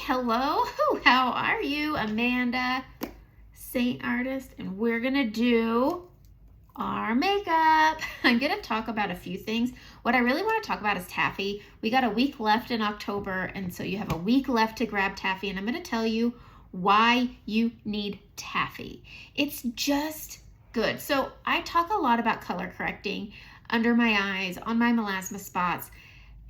hello. How are you? Amanda, Seint Artist, and we're gonna do our makeup. I'm gonna talk about a few things. What I really want to talk about is Taffy. We got a week left in October, and so you have a week left to grab Taffy, and I'm gonna tell you why you need Taffy. It's just good. So I talk a lot about color correcting under my eyes, on my melasma spots,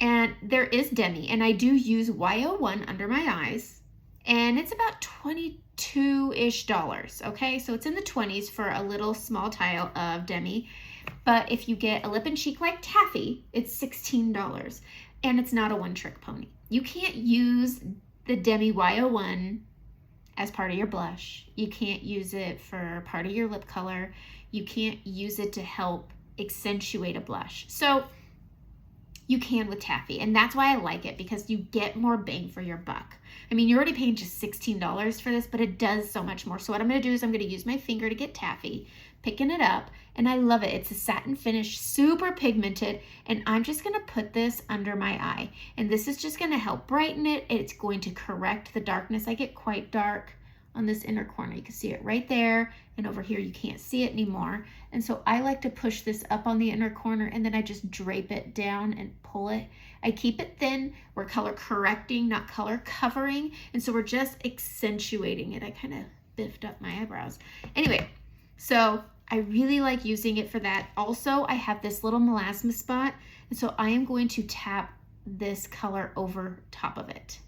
and there is Demi, and I do use Y01 under my eyes, and it's about $22-ish, okay? So it's in the 20s for a little small tile of Demi, but if you get a lip and cheek like Taffy, it's $16, and it's not a one-trick pony. You can't use the Demi Y01 as part of your blush. You can't use it for part of your lip color. You can't use it to help accentuate a blush. So you can with Taffy, and that's why I like it, because you get more bang for your buck. I mean, you're already paying just $16 for this, but it does so much more. So what I'm going to do is I'm going to use my finger to get Taffy, picking it up, and I love it. It's a satin finish, super pigmented, and I'm just going to put this under my eye, and this is just going to help brighten it. It's going to correct the darkness. I get quite dark on this inner corner. You can see it right there, and over here you can't see it anymore. And so I like to push this up on the inner corner, and then I just drape it down and pull it. I keep it thin. We're color correcting, not color covering, and so we're just accentuating it. I kind of biffed up my eyebrows. Anyway, so I really like using it for that. Also, I have this little melasma spot, and so I am going to tap this color over top of it,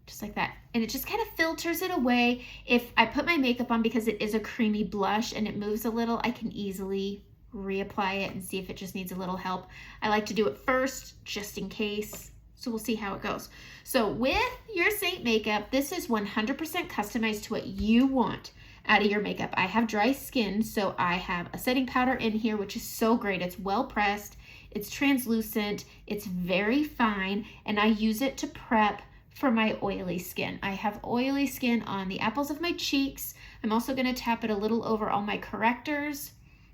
just like that, and it just kind of filters it away. If I put my makeup on, because it is a creamy blush and it moves a little, I can easily reapply it and see if it just needs a little help. I like to do it first just in case, so we'll see how it goes. So with your Seint Makeup, this is 100% customized to what you want out of your makeup. I have dry skin, so I have a setting powder in here, which is so great. It's well pressed, it's translucent, it's very fine, and I use it to prep for my oily skin. I have oily skin on the apples of my cheeks. I'm also going to tap it a little over all my correctors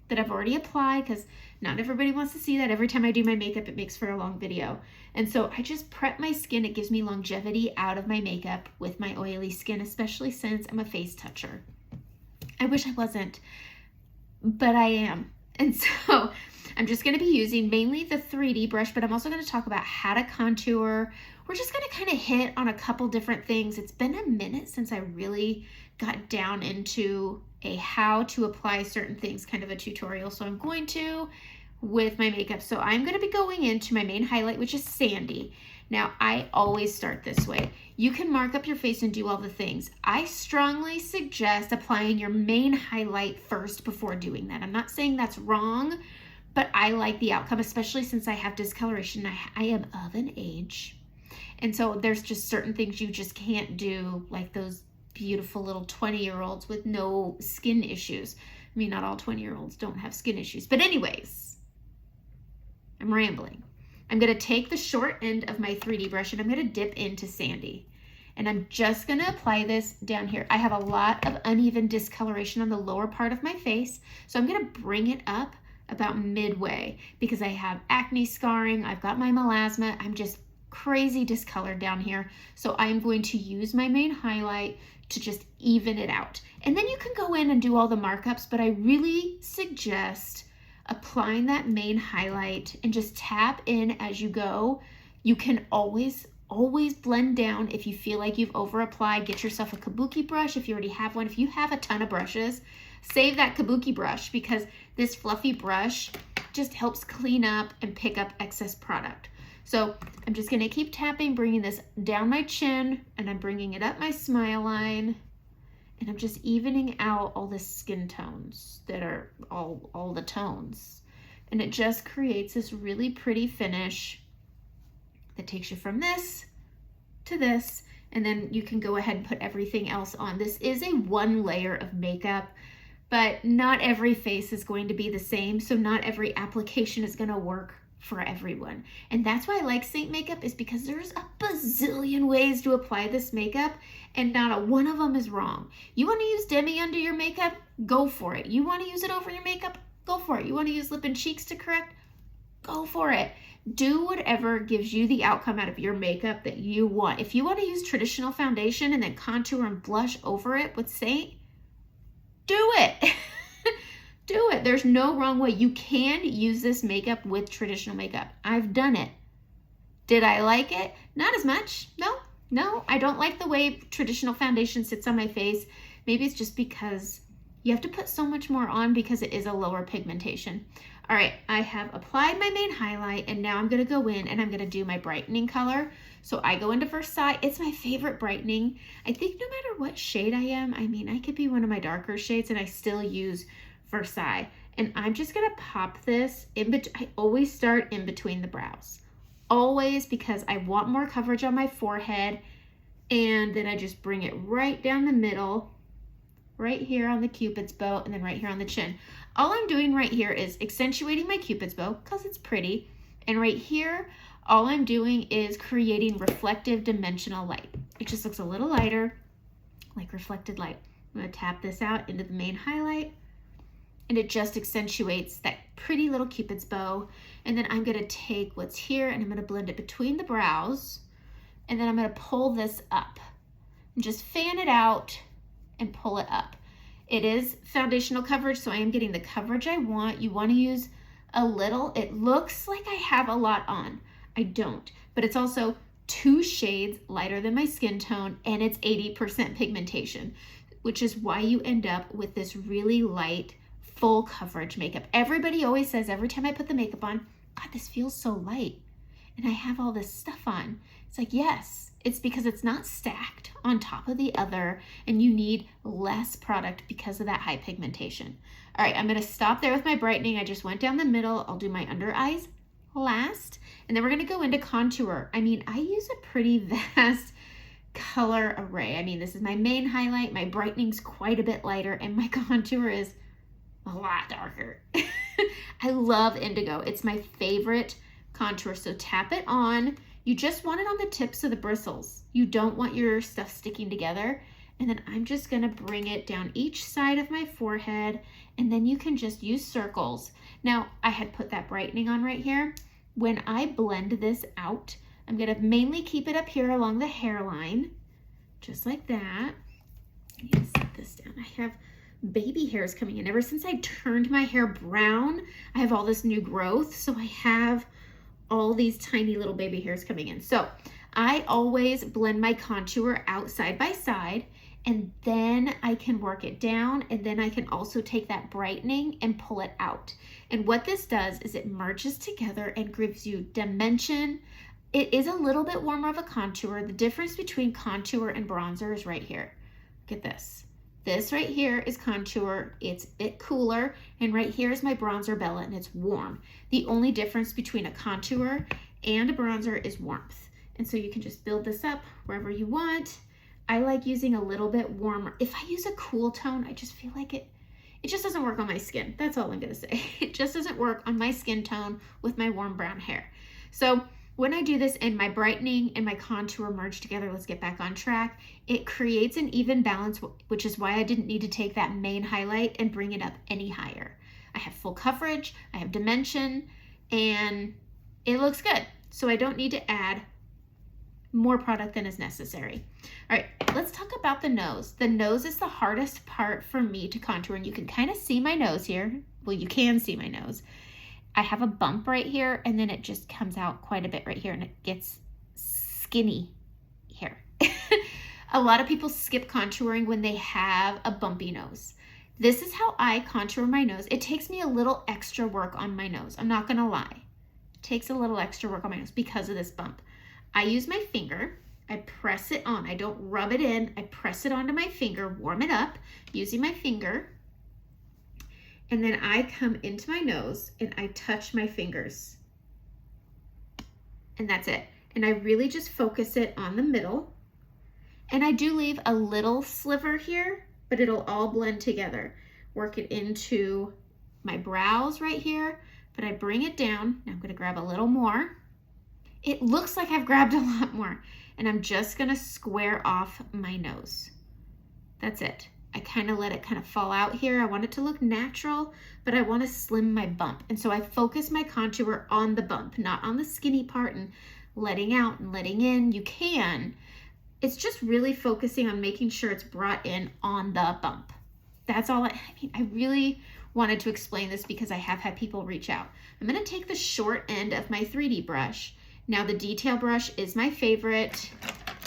that I've already applied, because not everybody wants to see that. Every time I do my makeup, it makes for a long video. And so I just prep my skin. It gives me longevity out of my makeup with my oily skin, especially since I'm a face toucher. I wish I wasn't, but I am. And so I'm just going to be using mainly the 3D brush, but I'm also going to talk about how to contour. We're just going to kind of hit on a couple different things. It's been a minute since I really got down into a how to apply certain things, kind of a tutorial. So I'm going to with my makeup. So I'm going to be going into my main highlight, which is Sandy. Now, I always start this way. You can mark up your face and do all the things. I strongly suggest applying your main highlight first before doing that. I'm not saying that's wrong, but I like the outcome, especially since I have discoloration. I am of an age. And so there's just certain things you just can't do, like those beautiful little 20-year-olds with no skin issues. I mean, not all 20-year-olds don't have skin issues. But anyways, I'm rambling. I'm going to take the short end of my 3D brush and I'm going to dip into Sandy. And I'm just going to apply this down here. I have a lot of uneven discoloration on the lower part of my face, so I'm going to bring it up about midway, because I have acne scarring, I've got my melasma, I'm just crazy discolored down here. So I'm going to use my main highlight to just even it out. And then you can go in and do all the markups, but I really suggest applying that main highlight and just tap in as you go. You can always blend down if you feel like you've over applied. Get yourself a kabuki brush if you already have one. If you have a ton of brushes, save that kabuki brush, because this fluffy brush just helps clean up and pick up excess product. So I'm just going to keep tapping, bringing this down my chin, and I'm bringing it up my smile line, and I'm just evening out all the skin tones that are all the tones. And it just creates this really pretty finish that takes you from this to this, and then you can go ahead and put everything else on. This is a one layer of makeup, but not every face is going to be the same, so not every application is going to work for everyone. And that's why I like Seint Makeup, is because there's a bazillion ways to apply this makeup, and not a one of them is wrong. You want to use Demi under your makeup? Go for it. You want to use it over your makeup? Go for it. You want to use lip and cheeks to correct? Go for it. do whatever gives you the outcome out of your makeup that you want. If you want to use traditional foundation and then contour and blush over it with Seint, do it. Do it. There's no wrong way. You can use this makeup with traditional makeup. I've done it. Did I like it? Not as much. No, I don't like the way traditional foundation sits on my face. Maybe it's just because you have to put so much more on because it is a lower pigmentation. All right, I have applied my main highlight and now I'm gonna go in and I'm gonna do my brightening color. So I go into Versailles. It's my favorite brightening. I think no matter what shade I am, I mean, I could be one of my darker shades and I still use Versailles. And I'm just gonna pop this in between. I always start in between the brows. Always, because I want more coverage on my forehead. And then I just bring it right down the middle, right here on the Cupid's bow, and then right here on the chin. All I'm doing right here is accentuating my Cupid's bow because it's pretty. And right here, all I'm doing is creating reflective dimensional light. It just looks a little lighter, like reflected light. I'm gonna tap this out into the main highlight, and it just accentuates that pretty little Cupid's bow. And then I'm gonna take what's here and I'm gonna blend it between the brows, and then I'm gonna pull this up and just fan it out and pull it up. It is foundational coverage, so I am getting the coverage I want. You want to use a little. It looks like I have a lot on. I don't, but it's also 2 shades lighter than my skin tone, and it's 80% pigmentation, which is why you end up with this really light, full coverage makeup. Everybody always says every time I put the makeup on, God, this feels so light, and I have all this stuff on. It's like, yes, it's because it's not stacked on top of the other, and you need less product because of that high pigmentation. All right, I'm gonna stop there with my brightening. I just went down the middle. I'll do my under eyes last, and then we're gonna go into contour. I mean, I use a pretty vast color array. I mean, this is my main highlight, my brightening's quite a bit lighter, and my contour is a lot darker. I love indigo. It's my favorite contour, so tap it on. You just want it on the tips of the bristles. You don't want your stuff sticking together. And then I'm just gonna bring it down each side of my forehead, and then you can just use circles. Now, I had put that brightening on right here. When I blend this out, I'm gonna mainly keep it up here along the hairline, just like that. I need to set this down. I have baby hairs coming in. Ever since I turned my hair brown, I have all this new growth, so I have all these tiny little baby hairs coming in. So I always blend my contour out side by side, and then I can work it down, and then I can also take that brightening and pull it out. And what this does is it merges together and gives you dimension. It is a little bit warmer of a contour. The difference between contour and bronzer is right here. Look at this. This right here is contour, it's a bit cooler, and right here is my bronzer Bella, and it's warm. The only difference between a contour and a bronzer is warmth. And so you can just build this up wherever you want. I like using a little bit warmer. If I use a cool tone, I just feel like it just doesn't work on my skin. That's all I'm gonna say. It just doesn't work on my skin tone with my warm brown hair. So when I do this and my brightening and my contour merge together, let's get back on track, it creates an even balance, which is why I didn't need to take that main highlight and bring it up any higher. I have full coverage, I have dimension, and it looks good. So I don't need to add more product than is necessary. All right, let's talk about the nose. The nose is the hardest part for me to contour, and you can kind of see my nose here. Well, you can see my nose. I have a bump right here, and then it just comes out quite a bit right here, and it gets skinny here. A lot of people skip contouring when they have a bumpy nose. This is how I contour my nose. It takes me a little extra work on my nose. I'm not gonna lie. It takes a little extra work on my nose because of this bump. I use my finger. I press it on. I don't rub it in. I press it onto my finger, warm it up using my finger. And then I come into my nose and I touch my fingers. And that's it. And I really just focus it on the middle. And I do leave a little sliver here, but it'll all blend together. Work it into my brows right here, but I bring it down. Now I'm gonna grab a little more. It looks like I've grabbed a lot more. And I'm just gonna square off my nose. That's it. I kind of let it kind of fall out here. I want it to look natural, but I want to slim my bump. And so I focus my contour on the bump, not on the skinny part and letting out and letting in. You can. It's just really focusing on making sure it's brought in on the bump. That's all. I mean, I really wanted to explain this because I have had people reach out. I'm going to take the short end of my 3D brush. Now the detail brush is my favorite.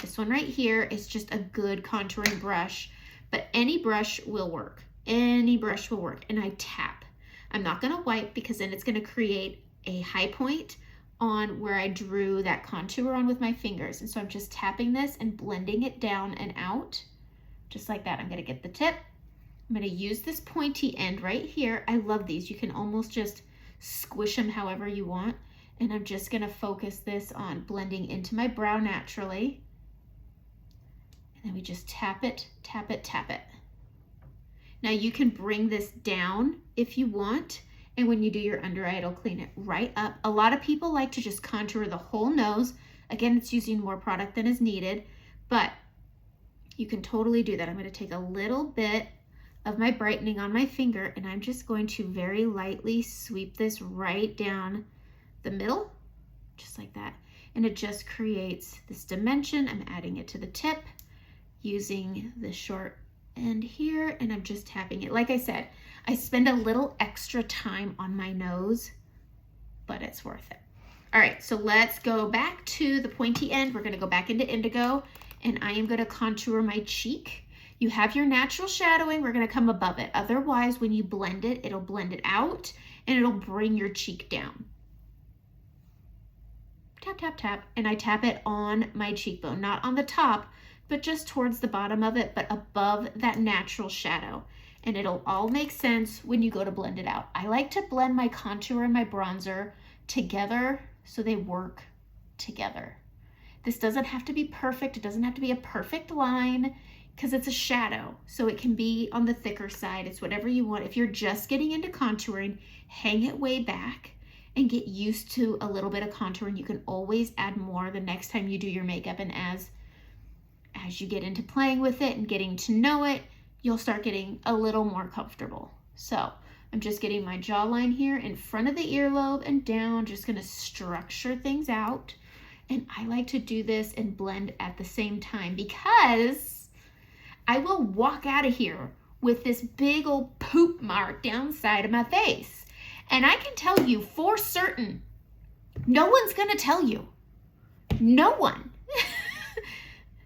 This one right here is just a good contouring brush, but any brush will work. Any brush will work. And I tap. I'm not going to wipe because then it's going to create a high point on where I drew that contour on with my fingers. And so I'm just tapping this and blending it down and out, just like that. I'm gonna get the tip. I'm gonna use this pointy end right here. I love these. You can almost just squish them however you want. And I'm just gonna focus this on blending into my brow naturally. And then we just tap it, tap it, tap it. Now you can bring this down if you want. And when you do your under eye, it'll clean it right up. A lot of people like to just contour the whole nose. Again, it's using more product than is needed, but you can totally do that. I'm going to take a little bit of my brightening on my finger, and I'm just going to very lightly sweep this right down the middle, just like that. And it just creates this dimension. I'm adding it to the tip using the short end here, and I'm just tapping it. Like I said, I spend a little extra time on my nose, but it's worth it. All right, so let's go back to the pointy end. We're gonna go back into indigo, and I am gonna contour my cheek. You have your natural shadowing, we're gonna come above it. Otherwise, when you blend it, it'll blend it out, and it'll bring your cheek down. Tap, tap, tap, and I tap it on my cheekbone, not on the top, but just towards the bottom of it, but above that natural shadow. And it'll all make sense when you go to blend it out. I like to blend my contour and my bronzer together so they work together. This doesn't have to be perfect. It doesn't have to be a perfect line because it's a shadow. So it can be on the thicker side. It's whatever you want. If you're just getting into contouring, hang it way back and get used to a little bit of contouring. You can always add more the next time you do your makeup. And as you get into playing with it and getting to know it, you'll start getting a little more comfortable. So I'm just getting my jawline here in front of the earlobe and down, just gonna structure things out. And I like to do this and blend at the same time because I will walk out of here with this big old poop mark down the side of my face. And I can tell you for certain, no one's gonna tell you. No one.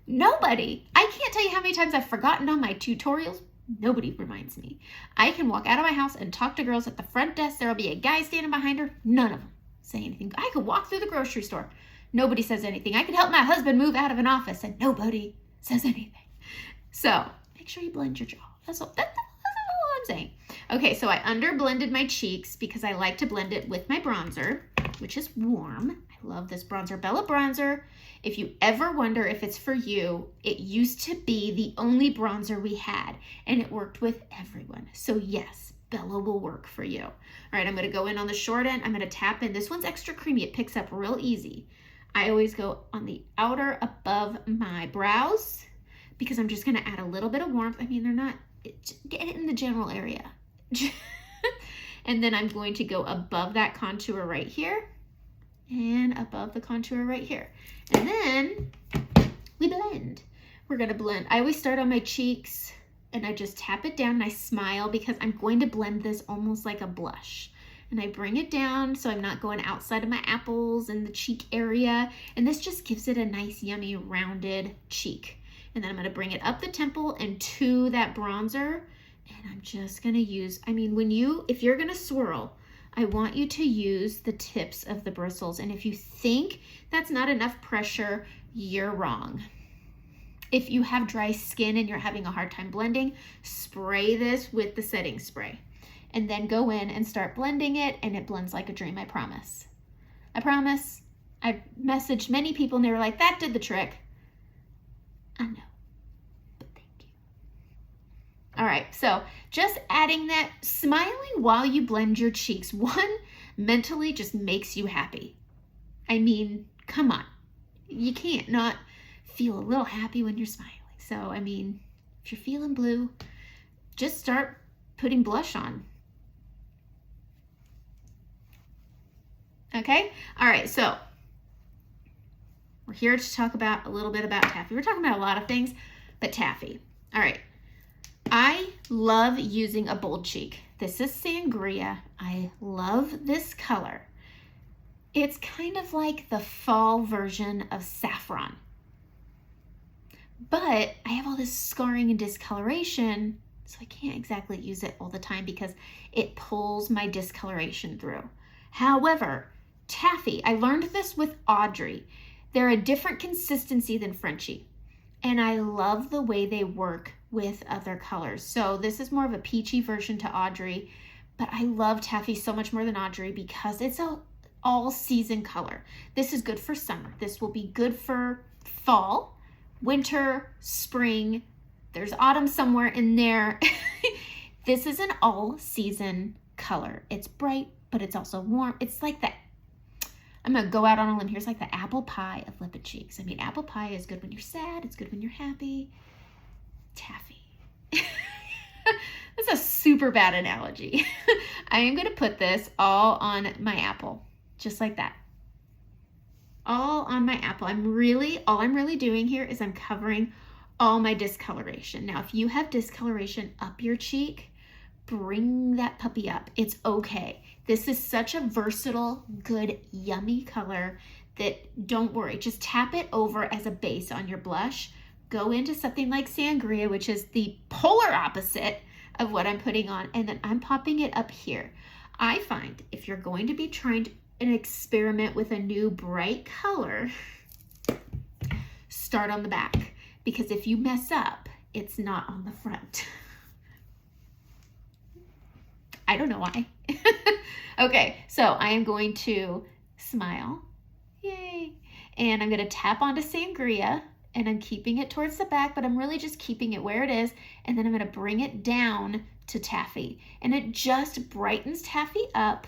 Nobody. I can't tell you how many times I've forgotten on my tutorials. Nobody reminds me. I can walk out of my house and talk to girls at the front desk. There'll be a guy standing behind her. None of them say anything. I could walk through the grocery store. Nobody says anything. I could help my husband move out of an office and nobody says anything. So make sure you blend your jaw. That's all I'm saying. Okay, so I under blended my cheeks because I like to blend it with my bronzer, which is warm. I love this bronzer, Bella bronzer. If you ever wonder if it's for you, it used to be the only bronzer we had, and it worked with everyone. So yes, Bella will work for you. All right, I'm gonna go in on the short end. I'm gonna tap in. This one's extra creamy. It picks up real easy. I always go on the outer above my brows because I'm just gonna add a little bit of warmth. I mean, they're not, get it in the general area. And then I'm going to go above that contour right here and above the contour right here. And then we blend. We're gonna blend. I always start on my cheeks and I just tap it down and I smile because I'm going to blend this almost like a blush. And I bring it down so I'm not going outside of my apples and the cheek area. And this just gives it a nice, yummy, rounded cheek. And then I'm gonna bring it up the temple and to that bronzer. And I'm just gonna use, I mean, if you're gonna swirl, I want you to use the tips of the bristles. And if you think that's not enough pressure, you're wrong. If you have dry skin and you're having a hard time blending, spray this with the setting spray. And then go in and start blending it, and it blends like a dream, I promise. I promise. I've messaged many people and they were like, that did the trick. I know, but thank you. All right, so just adding that, smiling while you blend your cheeks. One, mentally just makes you happy. I mean, come on. You can't not feel a little happy when you're smiling. So, I mean, if you're feeling blue, just start putting blush on. Okay? All right, so we're here to talk about a little bit about Taffy. We're talking about a lot of things, but Taffy. All right. I love using a bold cheek. This is Sangria. I love this color. It's kind of like the fall version of saffron. But I have all this scarring and discoloration, so I can't exactly use it all the time because it pulls my discoloration through. However, Taffy, I learned this with Audrey. They're a different consistency than Frenchie, and I love the way they work with other colors. So this is more of a peachy version to Audrey, but I love Taffy so much more than Audrey because it's a all season color. This is good for summer. This will be good for fall, winter, spring. There's autumn somewhere in there. This is an all season color. It's bright, but it's also warm. It's like that. I'm gonna go out on a limb here. It's like the apple pie of lip and cheeks. I mean, apple pie is good when you're sad. It's good when you're happy. Taffy. That's a super bad analogy. I am gonna put this all on my apple. Just like that. All on my apple. All I'm really doing here is I'm covering all my discoloration. Now, if you have discoloration up your cheek, bring that puppy up. It's okay. This is such a versatile, good, yummy color that don't worry. Just tap it over as a base on your blush. Go into something like Sangria, which is the polar opposite of what I'm putting on, and then I'm popping it up here. I find if you're going to be trying an experiment with a new bright color, start on the back, because if you mess up, it's not on the front. I don't know why. Okay, so I am going to smile, yay, and I'm gonna tap onto Sangria, and I'm keeping it towards the back, but I'm really just keeping it where it is, and then I'm gonna bring it down to Taffy, and it just brightens Taffy up.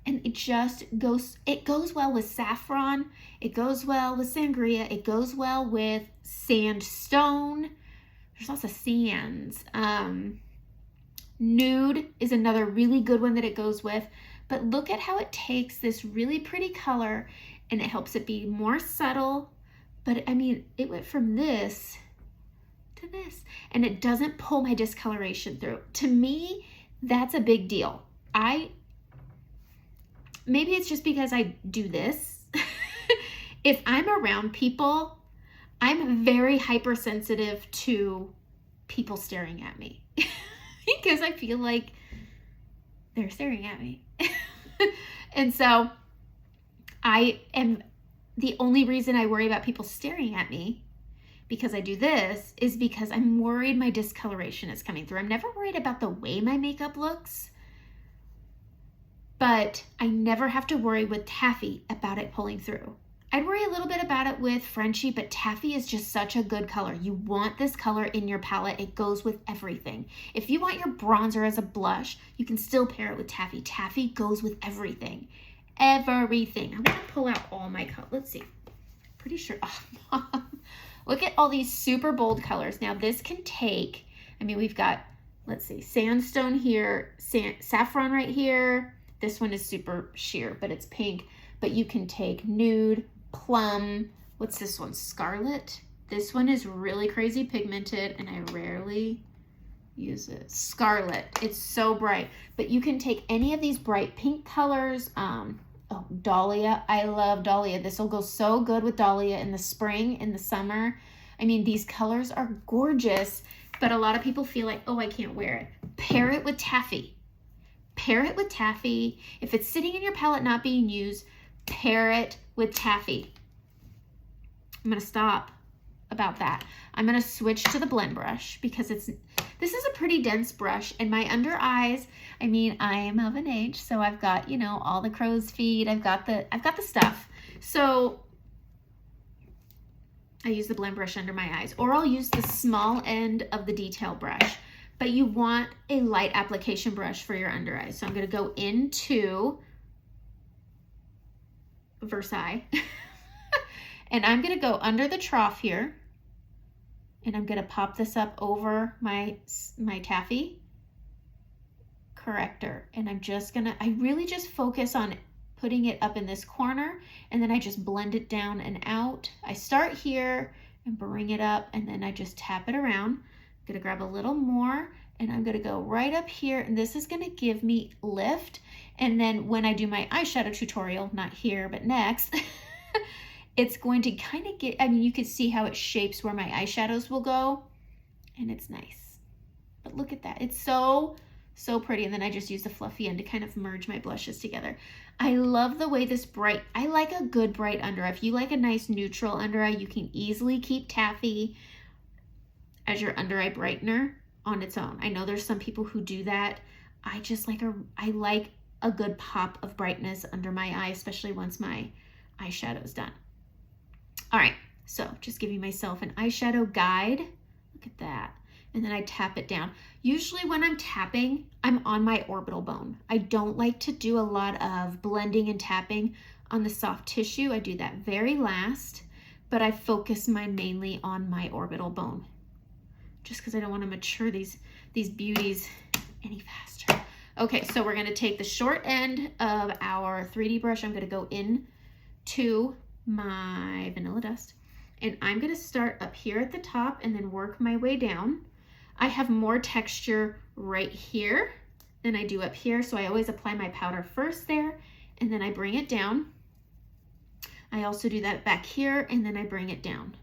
And it goes well with saffron, it goes well with Sangria, it goes well with sandstone. There's lots of sands. Nude is another really good one that it goes with. But look at how it takes this really pretty color and it helps it be more subtle. But I mean, it went from this to this, and it doesn't pull my discoloration through. To me, that's a big deal. Maybe it's just because I do this. If I'm around people, I'm very hypersensitive to people staring at me because I feel like they're staring at me. And so the only reason I worry about people staring at me because I do this is because I'm worried my discoloration is coming through. I'm never worried about the way my makeup looks. But I never have to worry with Taffy about it pulling through. I'd worry a little bit about it with Frenchie, but Taffy is just such a good color. You want this color in your palette. It goes with everything. If you want your bronzer as a blush, you can still pair it with Taffy. Taffy goes with everything. Everything. I'm gonna pull out all my colors. Let's see. Pretty sure. Oh, look at all these super bold colors. Now this can take, we've got, let's see, sandstone here, saffron right here. This one is super sheer, but it's pink. But you can take nude, plum. What's this one? Scarlet. This one is really crazy pigmented, and I rarely use it. Scarlet. It's so bright. But you can take any of these bright pink colors. Dahlia. I love Dahlia. This will go so good with Dahlia in the spring, in the summer. These colors are gorgeous, but a lot of people feel like, oh, I can't wear it. Pair it with Taffy. Pair it with Taffy. If it's sitting in your palette not being used, pair it with Taffy. I'm going to stop about that. I'm going to switch to the blend brush because this is a pretty dense brush, and my under eyes, I am of an age, so I've got, all the crow's feet. I've got the stuff. So I use the blend brush under my eyes, or I'll use the small end of the detail brush. But you want a light application brush for your under eyes. So I'm going to go into Versailles. And I'm going to go under the trough here. And I'm gonna pop this up over my Taffy corrector. And I really just focus on putting it up in this corner, and then I just blend it down and out. I start here and bring it up, and then I just tap it around. I'm gonna grab a little more, and I'm gonna go right up here, and this is gonna give me lift. And then when I do my eyeshadow tutorial, not here, but next, it's going to kind of get, I mean, you can see how it shapes where my eyeshadows will go, and it's nice. But look at that, it's so pretty. And then I just use the fluffy end to kind of merge my blushes together. I love the way this bright, I like a good bright under eye. If you like a nice neutral under eye, you can easily keep Taffy as your under eye brightener on its own. I know there's some people who do that. I like a good pop of brightness under my eye, especially once my eyeshadow's done. All right, so just giving myself an eyeshadow guide. Look at that. And then I tap it down. Usually when I'm tapping, I'm on my orbital bone. I don't like to do a lot of blending and tapping on the soft tissue. I do that very last, but I focus mine mainly on my orbital bone, just because I don't want to mature these beauties any faster. Okay, so we're gonna take the short end of our 3D brush. I'm gonna go in to my vanilla dust, and I'm gonna start up here at the top and then work my way down. I have more texture right here than I do up here, so I always apply my powder first there, and then I bring it down. I also do that back here, and then I bring it down.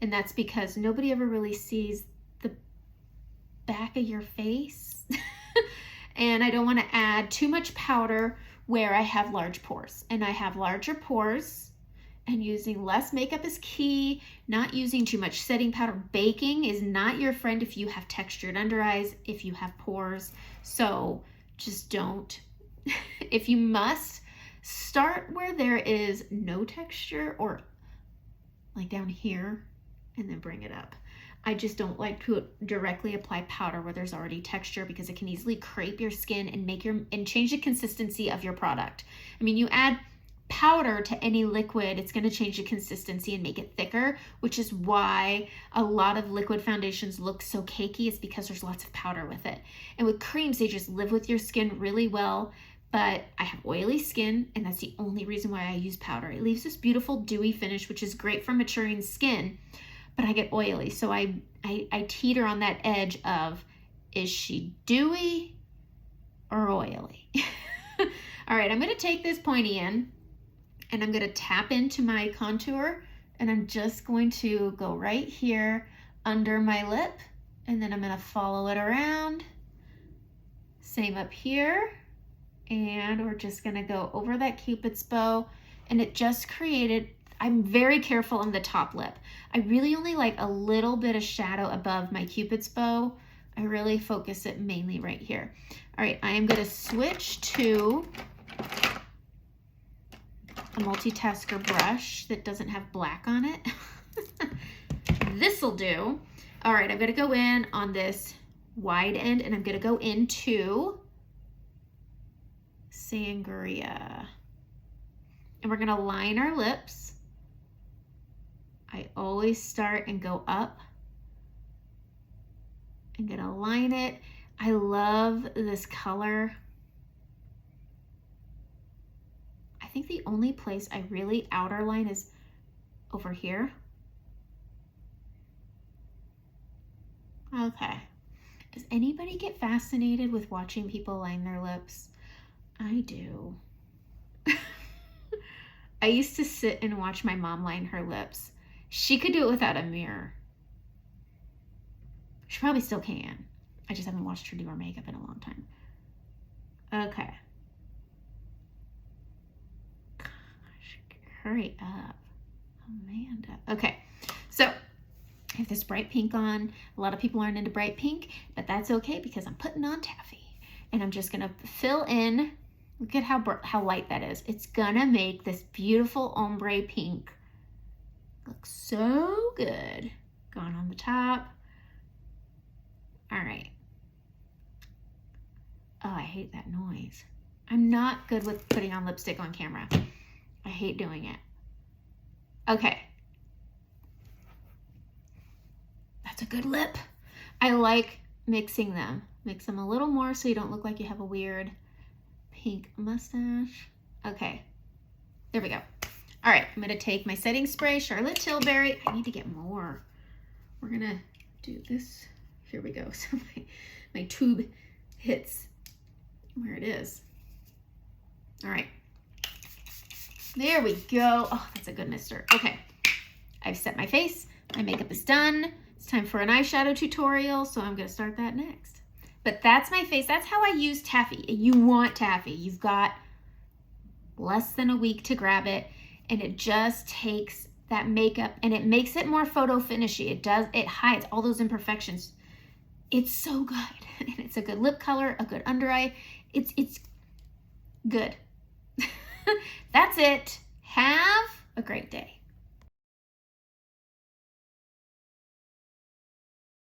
And that's because nobody ever really sees the back of your face. And I don't want to add too much powder where I have large pores. And I have larger pores, and using less makeup is key. Not using too much setting powder. Baking is not your friend if you have textured under eyes, if you have pores. So just don't. If you must, start where there is no texture, or like down here, and then bring it up. I just don't like to directly apply powder where there's already texture, because it can easily crepe your skin and change the consistency of your product. I mean, you add powder to any liquid, it's going to change the consistency and make it thicker, which is why a lot of liquid foundations look so cakey. It's because there's lots of powder with it. And with creams, they just live with your skin really well. But I have oily skin, and that's the only reason why I use powder. It leaves this beautiful dewy finish, which is great for maturing skin, but I get oily. So I teeter on that edge of, is she dewy or oily? All right, I'm gonna take this pointy end, and I'm gonna tap into my contour, and I'm just going to go right here under my lip, and then I'm gonna follow it around. Same up here. And we're just gonna go over that Cupid's bow, and it just created, I'm very careful on the top lip. I really only like a little bit of shadow above my Cupid's bow. I really focus it mainly right here. All right, I am gonna switch to a multitasker brush that doesn't have black on it. This'll do. All right, I'm gonna go in on this wide end, and I'm gonna go into Sangria. And we're gonna line our lips. I always start and go up. I'm gonna line it. I love this color. I think the only place I really outer line is over here. Okay. Does anybody get fascinated with watching people line their lips? I do. I used to sit and watch my mom line her lips. She could do it without a mirror. She probably still can. I just haven't watched her do her makeup in a long time. Okay. Gosh, hurry up, Amanda. Okay, so I have this bright pink on. A lot of people aren't into bright pink, but that's okay because I'm putting on Taffy. And I'm just gonna fill in. Look at how light that is. It's gonna make this beautiful ombre pink look so good. Going on the top. All right. Oh, I hate that noise. I'm not good with putting on lipstick on camera. I hate doing it. Okay. That's that's a good lip. I like mixing them. Mix them a little more so you don't look like you have a weird pink mustache. Okay, there we go. All right, I'm gonna take my setting spray, Charlotte Tilbury. I need to get more. We're gonna do this. Here we go. So my tube hits where it is. All right, there we go. Oh, that's a good mister. Okay, I've set my face. My makeup is done. It's time for an eyeshadow tutorial, so I'm gonna start that next. But that's my face. That's how I use Taffy. You want Taffy. You've got less than a week to grab it, and it just takes that makeup and it makes it more photo finishy. It hides all those imperfections. It's so good. And it's a good lip color, a good under eye. It's good. That's it. Have a great day.